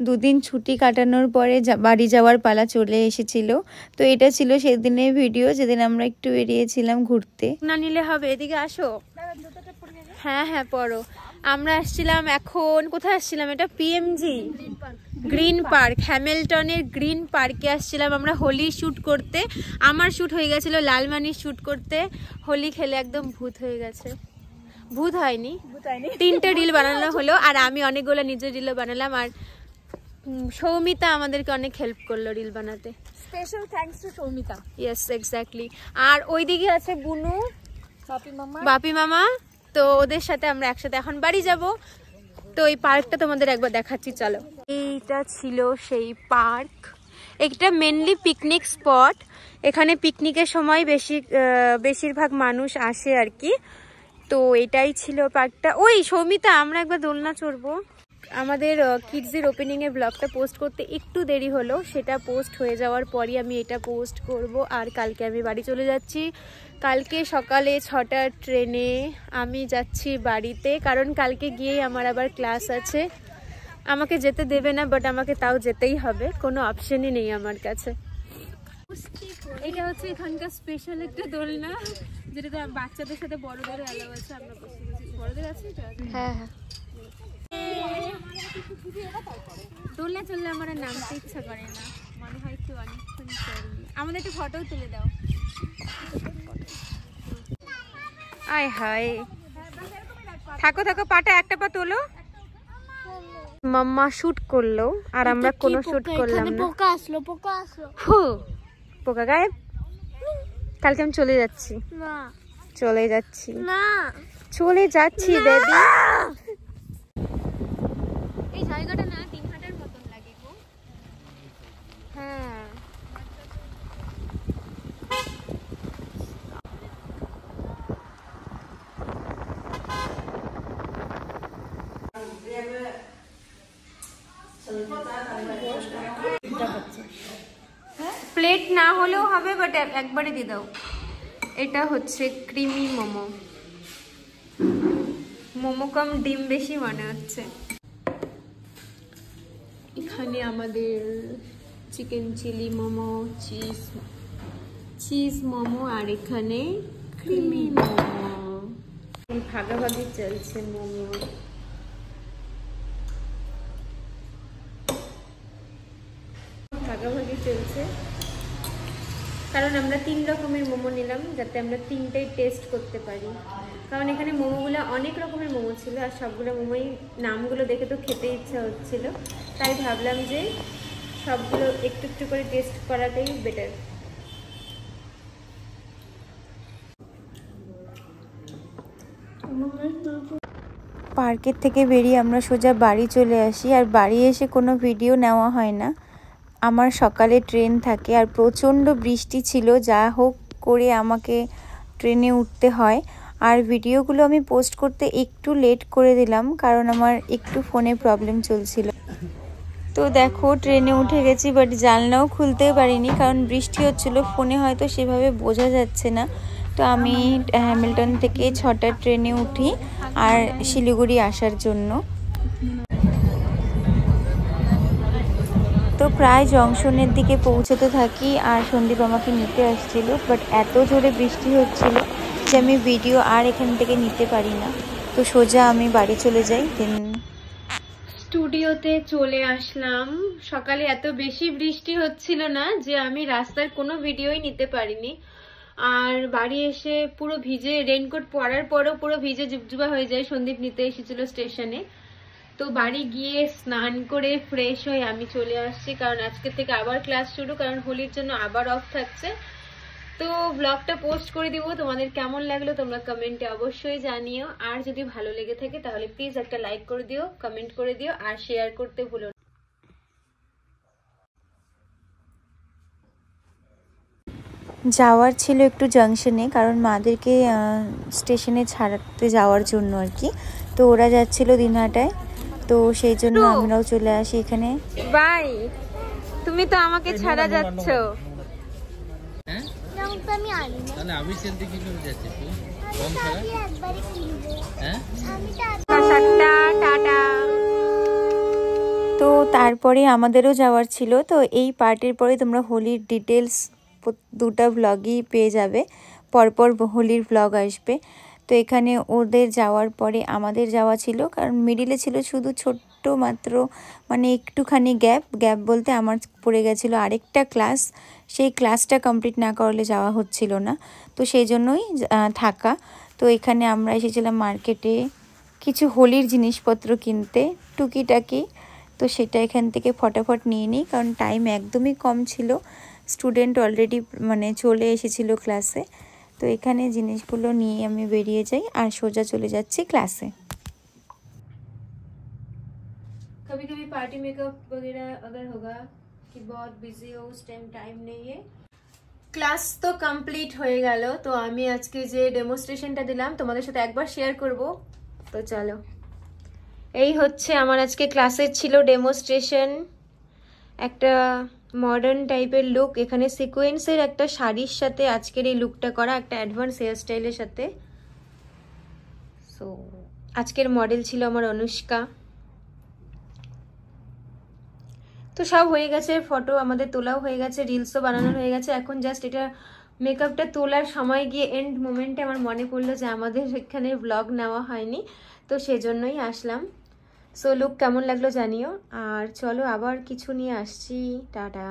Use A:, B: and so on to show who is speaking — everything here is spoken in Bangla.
A: দুদিন ছুটি কাটানোর পরে বাড়ি যাওয়ার পালা চলে এসেছিল। তো এটা ছিল সেদিনের ভিডিও যেদিন আমরা একটু বেরিয়েছিলাম ঘুরতে। না নিলে হবে, এদিকে আসো। হ্যাঁ হ্যাঁ পড়ো। আমরা আসছিলাম, এখন কোথায় আসছিলাম, এটা পিএমজি গ্রিন পার্ক, হ্যামিল্টনের গ্রিন পার্কে আসছিলাম আমরা হোলি শ্যুট করতে। আমার শ্যুট হয়ে গেছিল লালমানির শ্যুট করতে। হোলি খেলে একদম ভূত হয়ে গেছে। ভূত হয়নি, 3টে রিল বানানো হলো, আর আমি অনেকগুলো নিজের রিলও বানালাম। আর সৌমিতা আমাদেরকে অনেক হেল্প করলো রিল বানাতে।
B: Special thanks to Soumita.
A: Yes exactly. আর ওইদিকে আছে বুনু, বাপি মামা। তো ওদের সাথে আমরা একসাথে এখন বাড়ি যাব। তো এই পার্কটা তোমাদের একবার দেখাচ্ছি, চলো। এইটা ছিল সেই পার্ক। এটা মেনলি পিকনিক স্পট। এখানে পিকনিকের সময় বেশিরভাগ মানুষ আসে আর কি। তো এটাই ছিল পার্কটা। ওই সৌমিতা, আমরা একবার দোলনা চড়বো। আমাদের কিডসের ওপেনিংয়ের ব্লগটা পোস্ট করতে একটু দেরি হলো, সেটা পোস্ট হয়ে যাওয়ার পরই আমি এটা পোস্ট করব। আর কালকে আমি বাড়ি চলে যাচ্ছি। কালকে সকালে 6টার ট্রেনে আমি যাচ্ছি বাড়িতে, কারণ কালকে গিয়েই আমার আবার ক্লাস আছে। আমাকে যেতে দেবে না, বাট আমাকে তাও যেতেই হবে, কোনো অপশনই নেই আমার কাছে। এটা হচ্ছে এখানকার স্পেশাল একটা দোলনা, যেটা বাচ্চাদের সাথে বড়দের অ্যালাউ আছে। আমরা বড়দের আছে। হ্যাঁ হ্যাঁ, দোলনা চললে আমার নামতে ইচ্ছা করে না, মনে হয় একটু অনেকক্ষণ চলবে। আমাদের একটু ফটো তুলে দাও। আয় হায়, থাকো থাকো, পাটা একটা পা তোলো। মাম্মা শুট করলো আর আমরা কোনো শুট করলাম না।
B: পোকা আসলো, পোকা আসলো।
A: পোকা গায়েব। কালকে আমি চলে যাচ্ছি।
B: না
A: চলে যাচ্ছি,
B: না
A: চলে যাচ্ছি বেবি। এই জায়গাটা না দিনহাটার মতন লাগে গো। হ্যাঁ, প্লেট না হলেও হবে, বাট একবারে দিয়ে দাও। এটা হচ্ছে ক্রিমি মোমো। মোমো কম ডিম বেশি মনে হচ্ছে। এখানে আমাদের chicken chilli momo, cheese momo, আর এখানে ক্রিমি মোমো। ভাগাভাগি চলছে মোমো। ভাগাভাগি চলছে, কারণ আমরা 3 রকমের মোমো নিলাম, যাতে আমরা 3টাই টেস্ট করতে পারি। কারণ এখানে মোমোগুলো অনেক রকমের মোমো ছিল, আর সবগুলো মোমোই নামগুলো দেখে তো খেতে ইচ্ছা হচ্ছিল। তাই ভাবলাম যে সবগুলো একটু একটু করে টেস্ট করাটাই বেটার। পার্কের থেকে বেরিয়ে আমরা সোজা বাড়ি চলে আসি। আর বাড়ি এসে কোনো ভিডিও নেওয়া হয় না। আমার সকালে ট্রেন থাকে, আর প্রচণ্ড বৃষ্টি ছিল, যা হোক করে আমাকে ট্রেনে উঠতে হয়। আর ভিডিওগুলো আমি পোস্ট করতে একটু লেট করে দিলাম, কারণ আমার একটু ফোনে প্রবলেম চলছিল। তো দেখো ট্রেনে উঠে গেছি, বাট জানলাও খুলতে পারিনি, কারণ বৃষ্টি হচ্ছিল। ফোনে হয়তো সেভাবে বোঝা যাচ্ছে না। তো আমি হ্যামিল্টন থেকে 6টার ট্রেনে উঠি আর শিলিগুড়ি আসার জন্য। তো প্রায় জংশনের দিকে পৌঁছতে থাকি, আর সন্দীপ আমাকে নিতে আসছিল, বাট এত জোরে বৃষ্টি হচ্ছিল যে আমি ভিডিও আর এখান থেকে নিতে পারি না। তো সোজা আমি বাড়ি চলে যাই। দেন স্টুডিওতে চলে আসলাম। সকালে এত বেশি বৃষ্টি হচ্ছিল না যে আমি রাস্তার কোনো ভিডিওই নিতে পারিনি। আর বাড়ি এসে পুরো ভিজে, রেইনকোট পরার পরও পুরো ভিজে জুবজুবা হয়ে যায়। সন্দীপ নিতে এসেছিল স্টেশনে। তো বাড়ি গিয়ে স্নান করে ফ্রেশ হয়ে আমি চলে আসছি, কারণ আজকে থেকে আবার ক্লাস শুরু, কারণ হোলির জন্য আবার অফ থাকছে। তো ব্লগটা পোস্ট করে দিব। তোমাদের কেমন লাগলো তোমরা কমেন্টে অবশ্যই জানিও। আর যদি ভালো লেগে থাকে তাহলে প্লিজ একটা লাইক করে দিও, কমেন্ট করে দিও, আর শেয়ার করতে ভুলো না। যাওয়ার ছিল একটু জাংশনে, কারণ মাদেরকে স্টেশনে ছাড়তে যাওয়ার জন্য আর কি। তো ওরা যাচ্ছিল দিনহাটায়, তো সেই জন্য আমরাও চলে আসি এখানে। বাই, তুমি তো আমাকে ছাড়া যাচ্ছ। টাটা।
C: তো তারপরে আমাদেরও যাওয়ার ছিল। তো এই পার্টের পরে তোমরা হোলির ডিটেলস দুটো ব্লগই পেয়ে যাবে, পরপর হোলির ব্লগ আসবে। তো এখানে ওদের যাওয়ার পরে আমাদের যাওয়া ছিল, কারণ মিডিলে ছিল শুধু ছোট্ট মাত্র মানে একটুখানি গ্যাপ বলতে আমার পড়ে গেছিলো আরেকটা ক্লাস, সেই ক্লাসটা কমপ্লিট না করলে যাওয়া হচ্ছিল না, তো সেই জন্যই থাকা। তো এখানে আমরা এসেছিলাম মার্কেটে কিছু হোলির জিনিসপত্র কিনতে টুকিটাকি, তো সেটা এখান থেকে ফটাফট নিয়ে নিই, কারণ টাইম একদমই কম ছিল, স্টুডেন্ট অলরেডি মানে চলে এসেছিলো ক্লাসে। তো এখানে জিনিসগুলো নিয়ে আমি বেরিয়ে যাই আর সোজা চলে যাচ্ছি ক্লাসে।
A: कभी कभी पार्टी मेकअप वगैरह अगर होगा कि बहुत बिजी हो उस टाइम नहीं है। ক্লাস তো কমপ্লিট হয়ে গেল, তো আমি আজকে যে ডেমনস্ট্রেশনটা দিলাম তোমাদের সাথে একবার শেয়ার করব। তো চলো, এই হচ্ছে আমার আজকে ক্লাসের ছিল ডেমনস্ট্রেশন, একটা মডার্ন টাইপের লুক, এখানে সিকোয়েন্সের একটা শাড়ির সাথে আজকের এই লুকটা করা, একটা অ্যাডভান্স হেয়ারস্টাইলের সাথে। সো আজকের মডেল ছিল আমার অনুষ্কা। তো সব হয়ে গেছে, ফটো আমাদের তোলাও হয়ে গেছে, রিলসও বানানো হয়ে গেছে। এখন জাস্ট এটা মেকআপটা তোলার সময় গিয়ে এন্ড মোমেন্টে আমার মনে পড়লো যে আমাদের এখানে ব্লগ নেওয়া হয়নি, তো সেজন্যই আসলাম। সো লুক কেমন লাগলো জানিও, আর চলো আবার কিছু নিয়ে আসছি। টাটা।